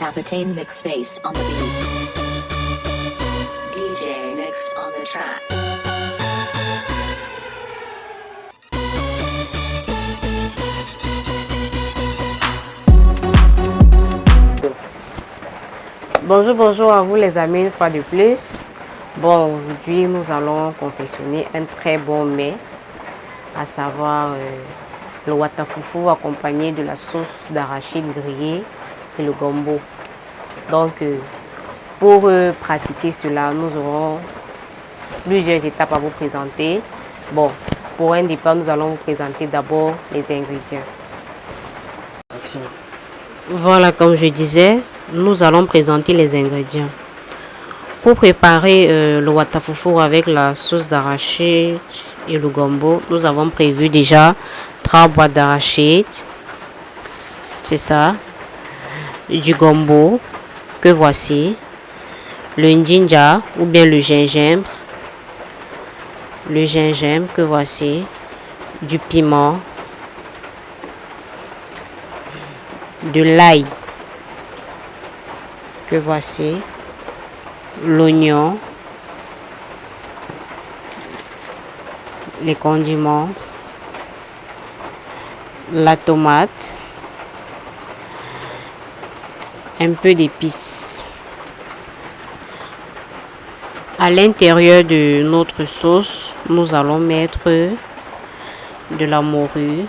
Capitaine Mix Space on the beat. DJ Mix on the track. Bonjour à vous les amis, une fois de plus. Bon, aujourd'hui nous allons confectionner un très bon mets, à savoir le watafufu accompagné de la sauce d'arachide grillée et le gombo. Donc pour pratiquer cela, nous aurons plusieurs étapes à vous présenter. Bon, pour un départ, nous allons vous présenter d'abord les ingrédients. Voilà, comme je disais, nous allons présenter les ingrédients. Pour préparer le watafufu avec la sauce d'arachide et le gombo, nous avons prévu déjà 3 boîtes d'arachide, c'est ça, du gombo que voici, le ginger ou bien le gingembre que voici, du piment, de l'ail que voici, l'oignon, les condiments, la tomate, un peu d'épices. À l'intérieur de notre sauce, nous allons mettre de la morue,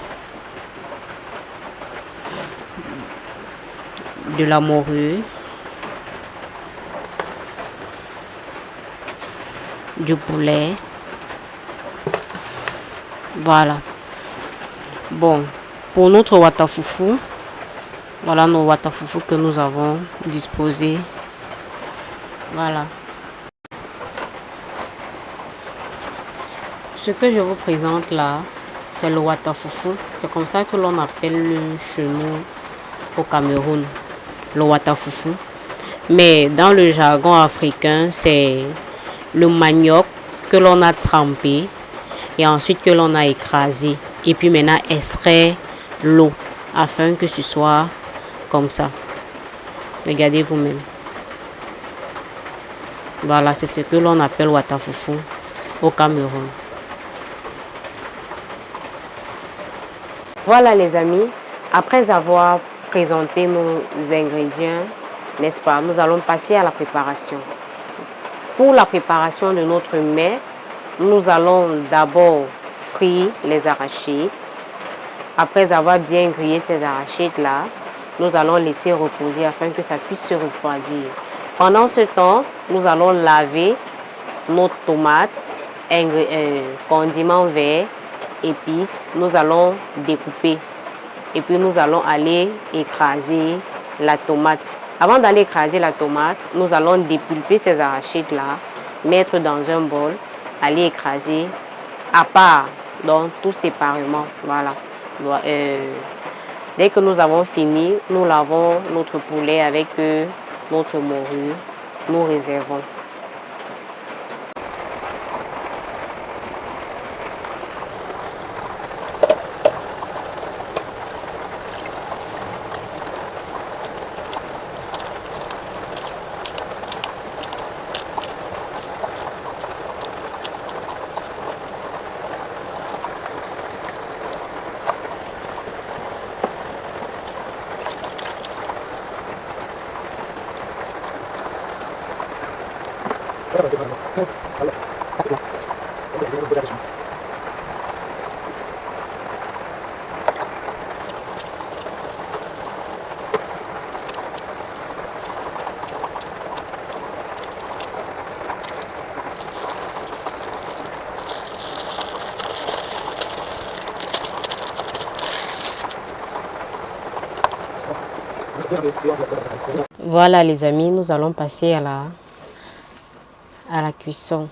du poulet. Voilà. Bon, pour notre watafufu, voilà nos watafufu que nous avons disposés. Voilà. Ce que je vous présente là, c'est le watafufu. C'est comme ça que l'on appelle chez nous au Cameroun, le watafufu. Mais dans le jargon africain, c'est le manioc que l'on a trempé et ensuite que l'on a écrasé. Et puis maintenant extrait l'eau afin que ce soit comme ça. Regardez vous-même. Voilà, c'est ce que l'on appelle watafufu au Cameroun. Voilà les amis, après avoir présenté nos ingrédients, n'est-ce pas, nous allons passer à la préparation. Pour la préparation de notre mets, nous allons d'abord frire les arachides. Après avoir bien grillé ces arachides-là, nous allons laisser reposer afin que ça puisse se refroidir. Pendant ce temps, nous allons laver notre tomate, condiments verts, épices. Nous allons découper et puis nous allons aller écraser la tomate. Avant d'aller écraser la tomate, nous allons dépulper ces arachides-là, mettre dans un bol, aller écraser à part, donc tout séparément. Voilà. Dès que nous avons fini, nous lavons notre poulet avec notre morue. Nous réservons. Voilà les amis, nous allons passer à la cuisson.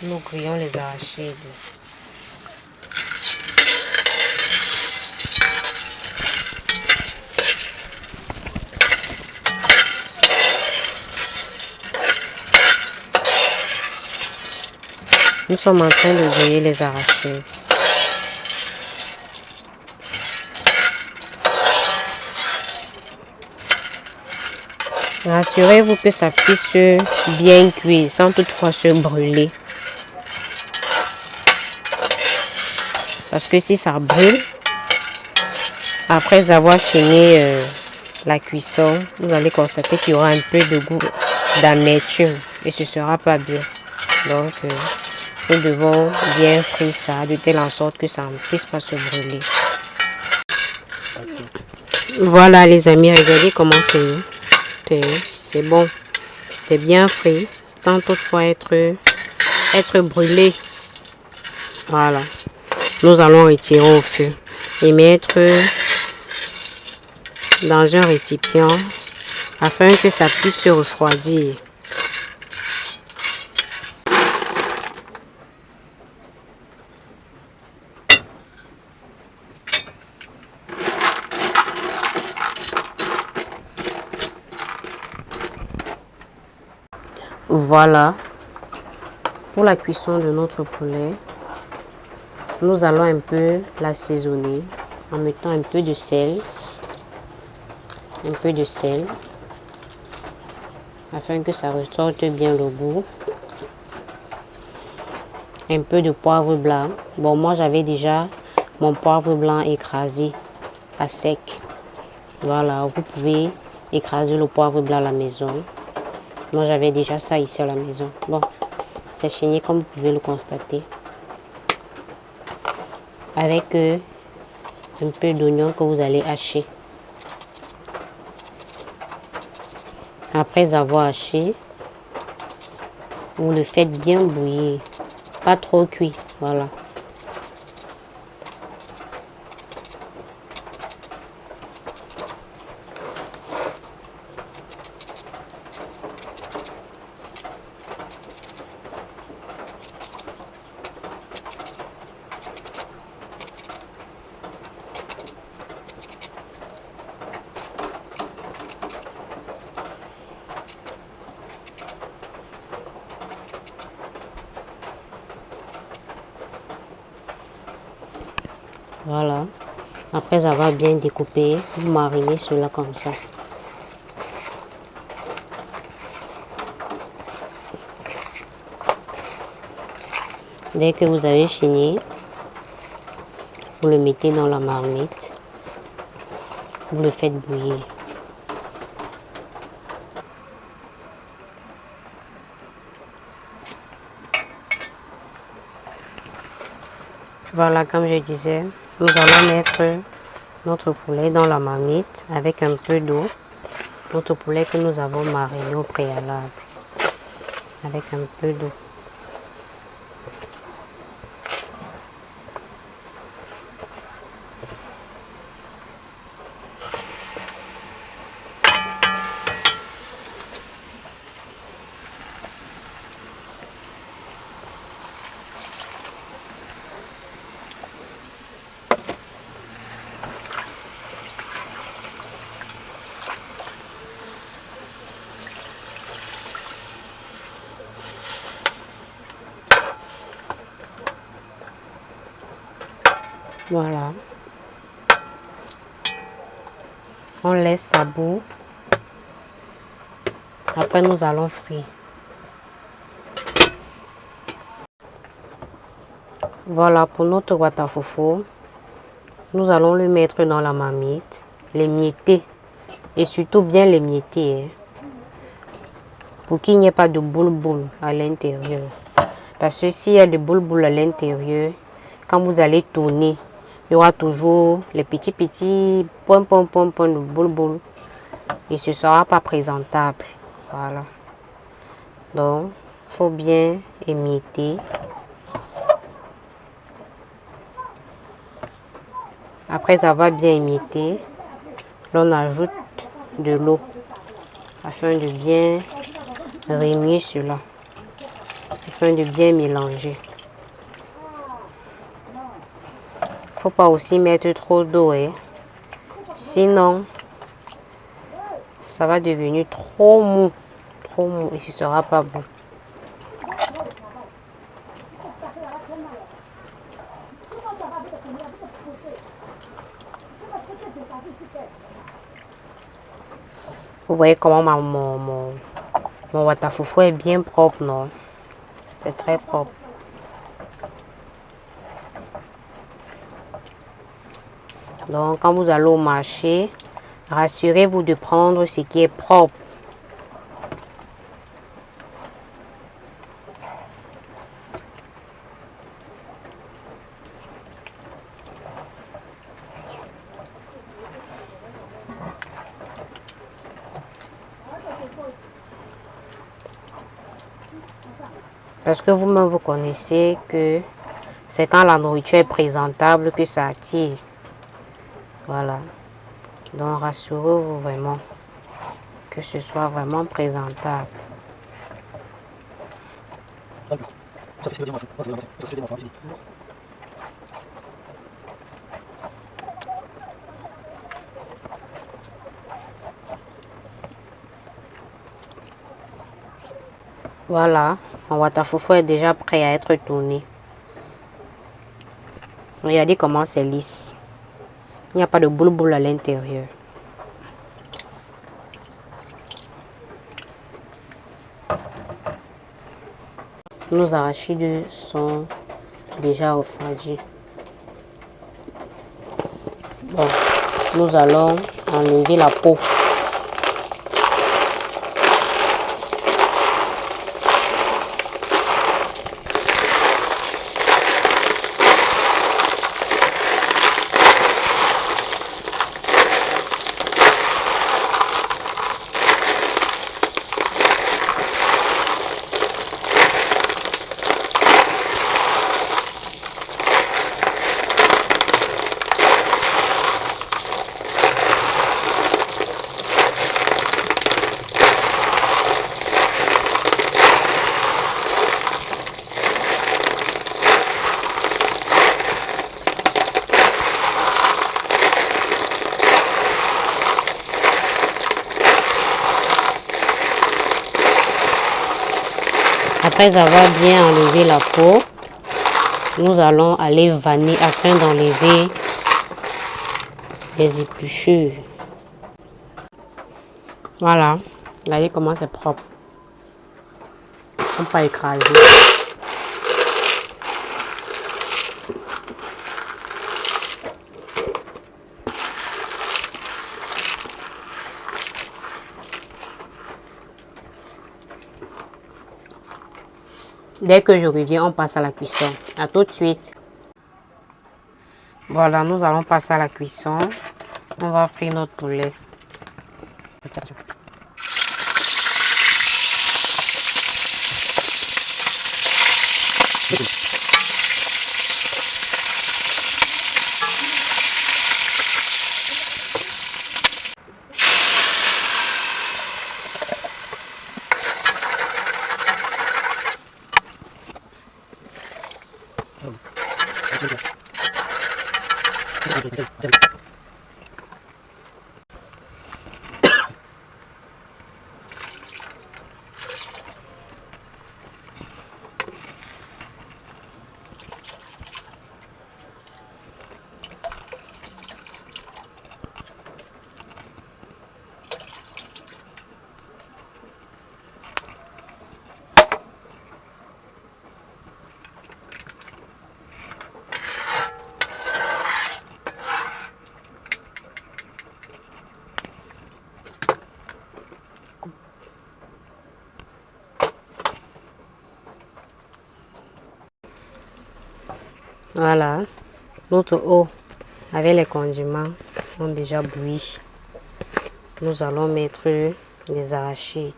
Nous grillons les arachides. Nous sommes en train de griller les arachides. Rassurez-vous que ça puisse bien cuire sans toutefois se brûler. Parce que si ça brûle, après avoir fini la cuisson, vous allez constater qu'il y aura un peu de goût d'amertume et ce ne sera pas bien. Donc, nous devons bien frire ça de telle en sorte que ça ne puisse pas se brûler. Voilà les amis, regardez comment c'est bon. C'est bien frit sans toutefois être brûlé. Voilà. Nous allons retirer au feu et mettre dans un récipient afin que ça puisse se refroidir. Voilà pour la cuisson de notre poulet. Nous allons un peu l'assaisonner en mettant un peu de sel. Afin que ça ressorte bien le goût. Un peu de poivre blanc. Bon, moi j'avais déjà mon poivre blanc écrasé à sec. Voilà, vous pouvez écraser le poivre blanc à la maison. Moi j'avais déjà ça ici à la maison. Bon, c'est fini comme vous pouvez le constater. Avec un peu d'oignon que vous allez hacher. Après avoir haché, vous le faites bien bouillir. Pas trop cuit, voilà. Voilà. Après avoir bien découpé, vous marinez cela comme ça. Dès que vous avez fini, vous le mettez dans la marmite. Vous le faites bouillir. Voilà, comme je disais, nous allons mettre notre poulet dans la marmite avec un peu d'eau. Notre poulet que nous avons mariné au préalable. Avec un peu d'eau. Voilà. On laisse ça bout. Après, nous allons frire. Voilà pour notre watafoufou. Nous allons le mettre dans la marmite, l'émietter et surtout bien l'émietter. Pour qu'il n'y ait pas de boule-boule à l'intérieur. Parce que s'il y a de boule-boule à l'intérieur, quand vous allez tourner, il y aura toujours les petits points de boule-boule. Et ce ne sera pas présentable. Voilà. Donc, il faut bien émietter. Après avoir bien émietté, l'on ajoute de l'eau afin de bien remuer cela, afin de bien mélanger. Faut pas aussi mettre trop d'eau, sinon ça va devenir trop mou et ce sera pas bon. Vous voyez comment mon watafufu est bien propre, non? C'est très propre. Donc, quand vous allez au marché, rassurez-vous de prendre ce qui est propre. Parce que vous-même, vous connaissez que c'est quand la nourriture est présentable que ça attire. Voilà. Donc, rassurez-vous vraiment que ce soit vraiment présentable. Voilà, mon watafufu est déjà prêt à être tourné. Regardez comment c'est lisse. Il n'y a pas de boule-boule à l'intérieur. Nos arachides sont déjà refroidis. Bon, nous allons enlever la peau. Après avoir bien enlevé la peau, nous allons aller vanner afin d'enlever les épluchures. Voilà, regardez comment c'est propre. On peut pas écraser. Dès que je reviens, on passe à la cuisson. À tout de suite. Voilà, nous allons passer à la cuisson. On va frire notre poulet. Voilà, notre eau avec les condiments ont déjà bouilli. Nous allons mettre les arachides.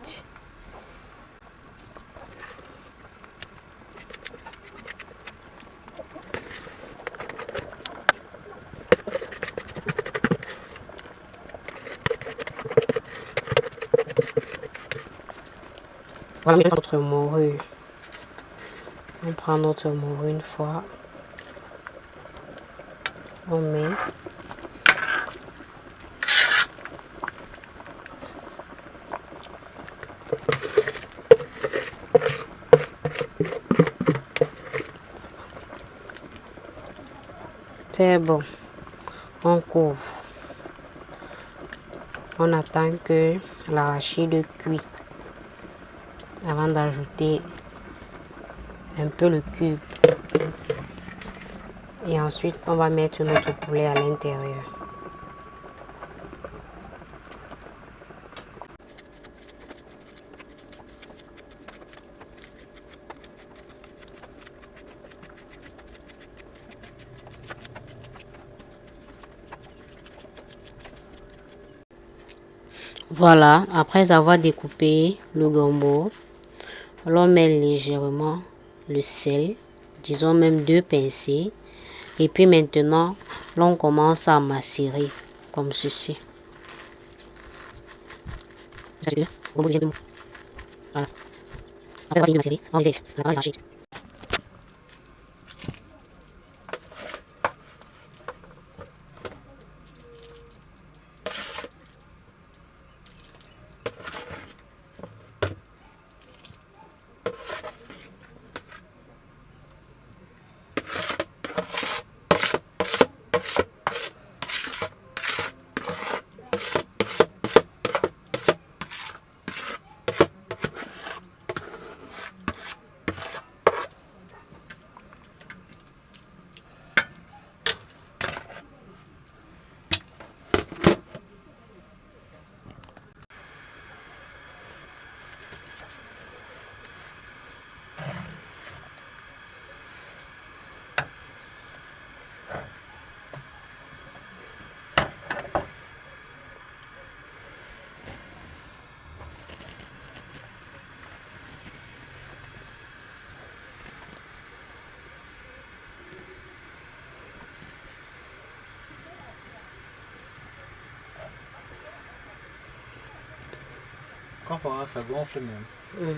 Voilà notre morue. On prend notre morue une fois. On met. C'est bon. On couvre. On attend que l'arachide cuit avant d'ajouter un peu le cube. Et ensuite, on va mettre notre poulet à l'intérieur. Voilà, après avoir découpé le gombo, l'on met légèrement le sel, disons même 2 pincées. Et puis maintenant, l'on commence à macérer comme ceci. Voilà. Après avoir fini de macérer, on réserve les arachides. Quand ça gonfle même.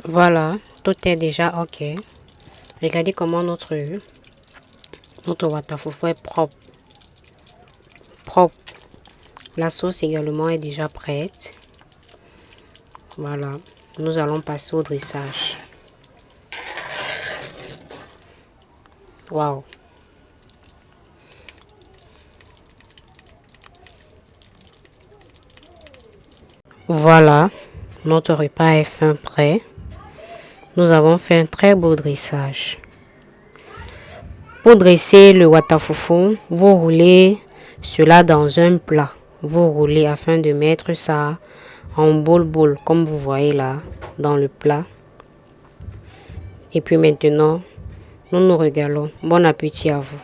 Voilà, tout est déjà ok. Regardez comment notre watafufu est propre. Propre. La sauce également est déjà prête. Voilà, nous allons passer au dressage. Waouh. Voilà, notre repas est fin prêt. Nous avons fait un très beau dressage. Pour dresser le watafufu, vous roulez cela dans un plat. Vous roulez afin de mettre ça en boule, comme vous voyez là, dans le plat. Et puis maintenant, nous nous régalons. Bon appétit à vous.